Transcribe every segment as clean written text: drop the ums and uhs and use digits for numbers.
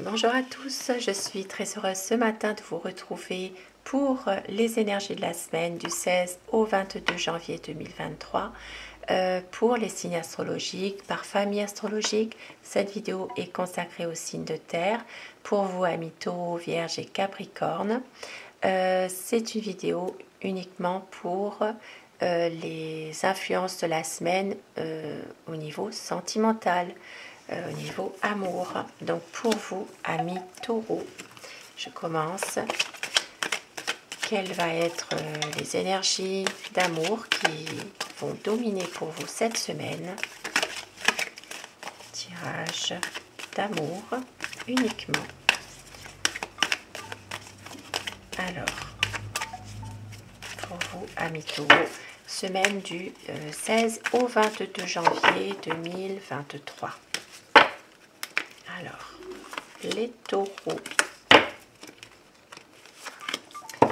Bonjour à tous, je suis très heureuse ce matin de vous retrouver pour les énergies de la semaine du 16 au 22 janvier 2023 pour les signes astrologiques par famille astrologique. Cette vidéo est consacrée aux signes de terre pour vous amis Taureau, Vierge et Capricorne. C'est une vidéo uniquement pour les influences de la semaine au niveau sentimental. Au niveau amour. Donc pour vous, amis Taureau, je commence. Quelles vont être les énergies d'amour qui vont dominer pour vous cette semaine? Tirage d'amour uniquement. Alors, pour vous, amis Taureau, semaine du 16 au 22 janvier 2023. Alors, les taureaux.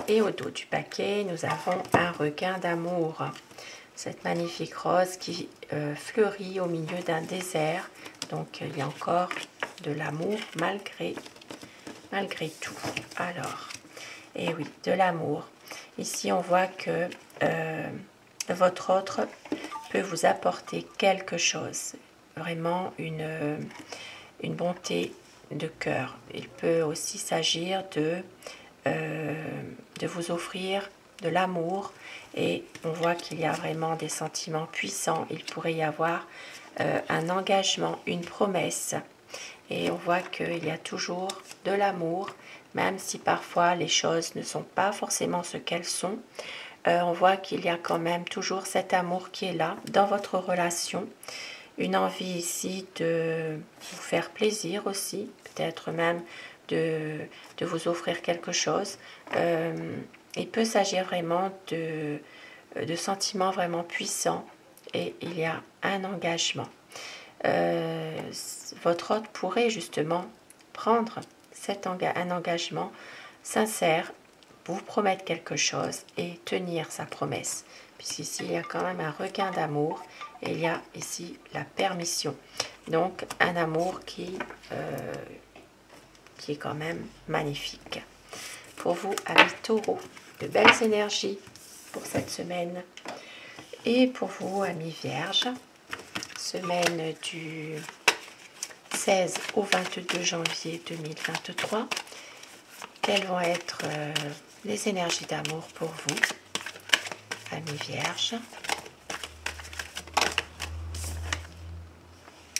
Et au dos du paquet, nous avons un regain d'amour. Cette magnifique rose qui fleurit au milieu d'un désert. Donc, il y a encore de l'amour malgré tout. Alors, et oui, de l'amour. Ici, on voit que votre autre peut vous apporter quelque chose. Vraiment une bonté de cœur. Il peut aussi s'agir de vous offrir de l'amour et on voit qu'il y a vraiment des sentiments puissants. Il pourrait y avoir un engagement, une promesse et on voit qu'il y a toujours de l'amour, même si parfois les choses ne sont pas forcément ce qu'elles sont. On voit qu'il y a quand même toujours cet amour qui est là dans votre relation. Une envie ici de vous faire plaisir aussi, peut-être même de vous offrir quelque chose. Il peut s'agir vraiment de sentiments vraiment puissants et il y a un engagement. Votre hôte pourrait justement prendre un engagement sincère, vous promettre quelque chose et tenir sa promesse. Puisqu'ici, il y a quand même un regain d'amour et il y a ici la permission. Donc, un amour qui est quand même magnifique. Pour vous, amis Taureau, de belles énergies pour cette semaine. Et pour vous, amis Vierge, semaine du 16 au 22 janvier 2023. Quelles vont être les énergies d'amour pour vous, amis Vierge?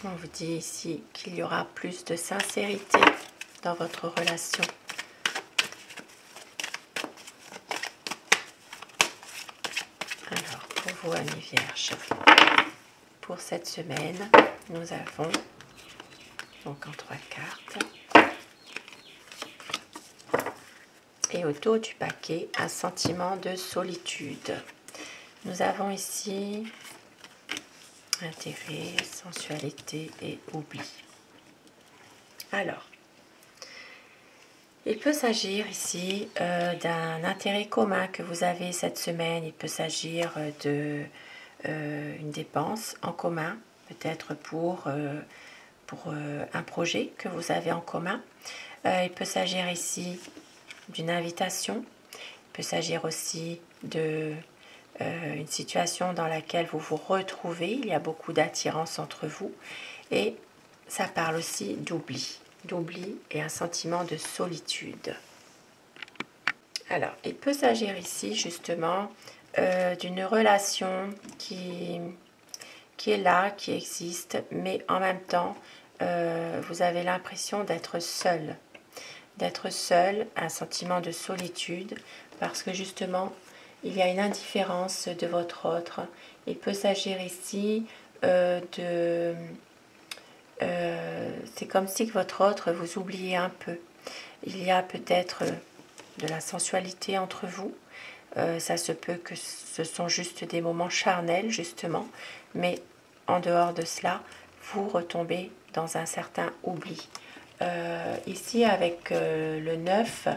On vous dit ici qu'il y aura plus de sincérité dans votre relation. Alors, pour vous, amis Vierge, pour cette semaine, nous avons, donc en 3 cartes, et au dos du paquet, un sentiment de solitude. Nous avons ici intérêt, sensualité et oubli. Alors, il peut s'agir ici d'un intérêt commun que vous avez cette semaine. Il peut s'agir de une dépense en commun, peut-être pour un projet que vous avez en commun. Il peut s'agir ici d'une invitation. Il peut s'agir aussi de une situation dans laquelle vous vous retrouvez. Il y a beaucoup d'attirance entre vous et ça parle aussi d'oubli et un sentiment de solitude. Alors, il peut s'agir ici justement d'une relation qui est là, qui existe, mais en même temps, vous avez l'impression d'être seul. Un sentiment de solitude, parce que justement, il y a une indifférence de votre autre. Il peut s'agir ici c'est comme si votre autre vous oubliez un peu. Il y a peut-être de la sensualité entre vous. Ça se peut que ce sont juste des moments charnels, justement. Mais en dehors de cela, vous retombez dans un certain oubli. Ici, avec le 9,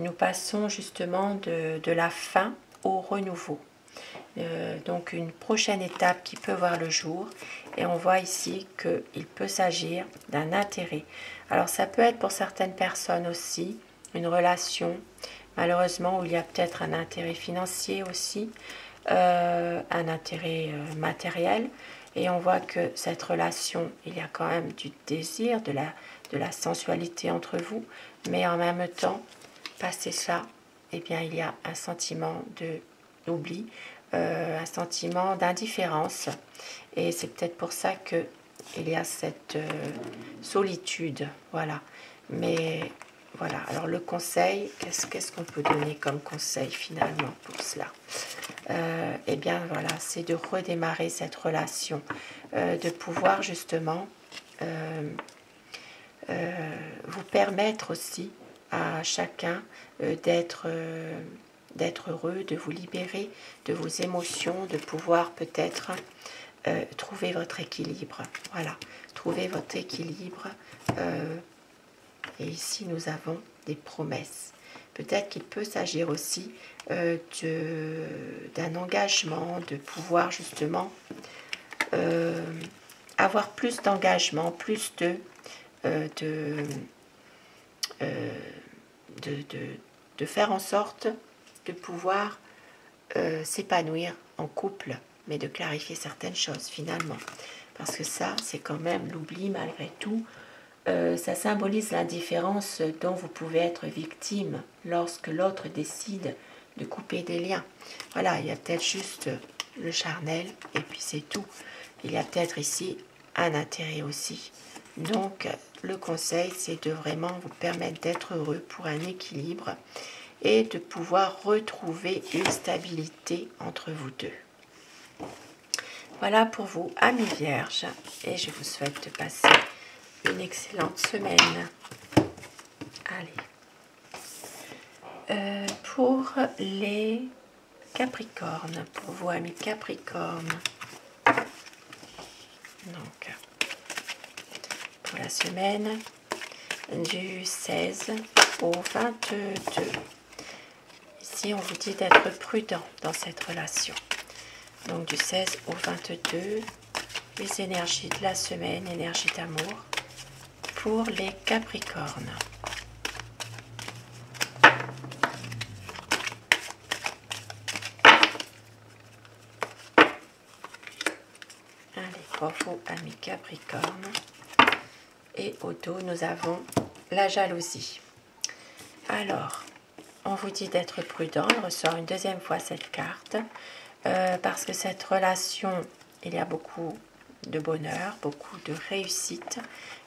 nous passons justement de la fin au renouveau. donc une prochaine étape qui peut voir le jour. Et on voit ici qu'il peut s'agir d'un intérêt. Alors ça peut être pour certaines personnes aussi une relation, malheureusement, où il y a peut-être un intérêt financier aussi, un intérêt matériel. Et on voit que cette relation, il y a quand même du désir, de la sensualité entre vous. Mais en même temps, passé cela, eh bien, il y a un sentiment d'oubli, un sentiment d'indifférence. Et c'est peut-être pour ça qu'il y a cette solitude. Voilà. Mais voilà. Alors le conseil, qu'est-ce qu'on peut donner comme conseil finalement pour cela? Eh bien voilà, c'est de redémarrer cette relation, de pouvoir justement vous permettre aussi à chacun d'être heureux, de vous libérer de vos émotions, de pouvoir peut-être trouver votre équilibre. Voilà, trouver votre équilibre. Et ici, nous avons des promesses. Peut-être qu'il peut s'agir aussi d'un engagement, de pouvoir justement avoir plus d'engagement, plus de faire en sorte de pouvoir s'épanouir en couple, mais de clarifier certaines choses finalement. Parce que ça, c'est quand même l'oubli malgré tout. Ça symbolise l'indifférence dont vous pouvez être victime lorsque l'autre décide de couper des liens. Voilà, il y a peut-être juste le charnel et puis c'est tout. Il y a peut-être ici un intérêt aussi. Donc, le conseil, c'est de vraiment vous permettre d'être heureux pour un équilibre et de pouvoir retrouver une stabilité entre vous deux. Voilà pour vous, amis vierges, et je vous souhaite de passer une excellente semaine. Allez. Pour les Capricornes, pour vous, amis Capricornes, donc pour la semaine du 16 au 22. Ici, on vous dit d'être prudent dans cette relation. Donc du 16 au 22, les énergies de la semaine, énergie d'amour pour les Capricornes. Allez, pour vous, amis Capricornes. Et au dos, nous avons la jalousie. Alors, on vous dit d'être prudent. Il ressort une deuxième fois cette carte. Parce que cette relation, il y a beaucoup de bonheur, beaucoup de réussite.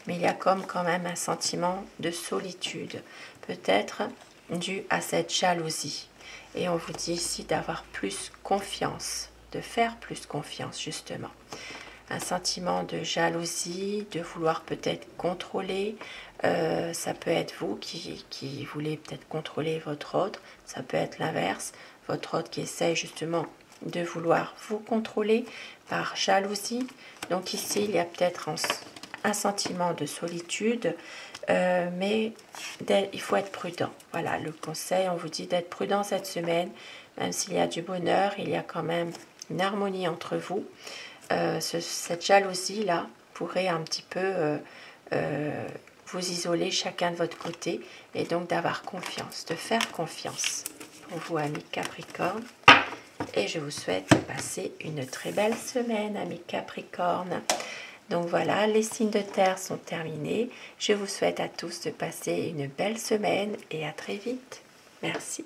Mais il y a comme quand même un sentiment de solitude. Peut-être dû à cette jalousie. Et on vous dit ici d'avoir plus confiance. De faire plus confiance justement. Un sentiment de jalousie, de vouloir peut-être contrôler. Ça peut être vous qui voulez peut-être contrôler votre autre. Ça peut être l'inverse. Votre autre qui essaye justement de vouloir vous contrôler par jalousie. Donc ici, il y a peut-être un sentiment de solitude. Mais il faut être prudent. Voilà, le conseil, on vous dit d'être prudent cette semaine. Même s'il y a du bonheur, il y a quand même une harmonie entre vous. Cette jalousie-là pourrait un petit peu vous isoler chacun de votre côté et donc d'avoir confiance, de faire confiance pour vous, amis Capricorne. Et je vous souhaite de passer une très belle semaine, amis Capricorne. Donc voilà, les signes de terre sont terminés. Je vous souhaite à tous de passer une belle semaine et à très vite. Merci.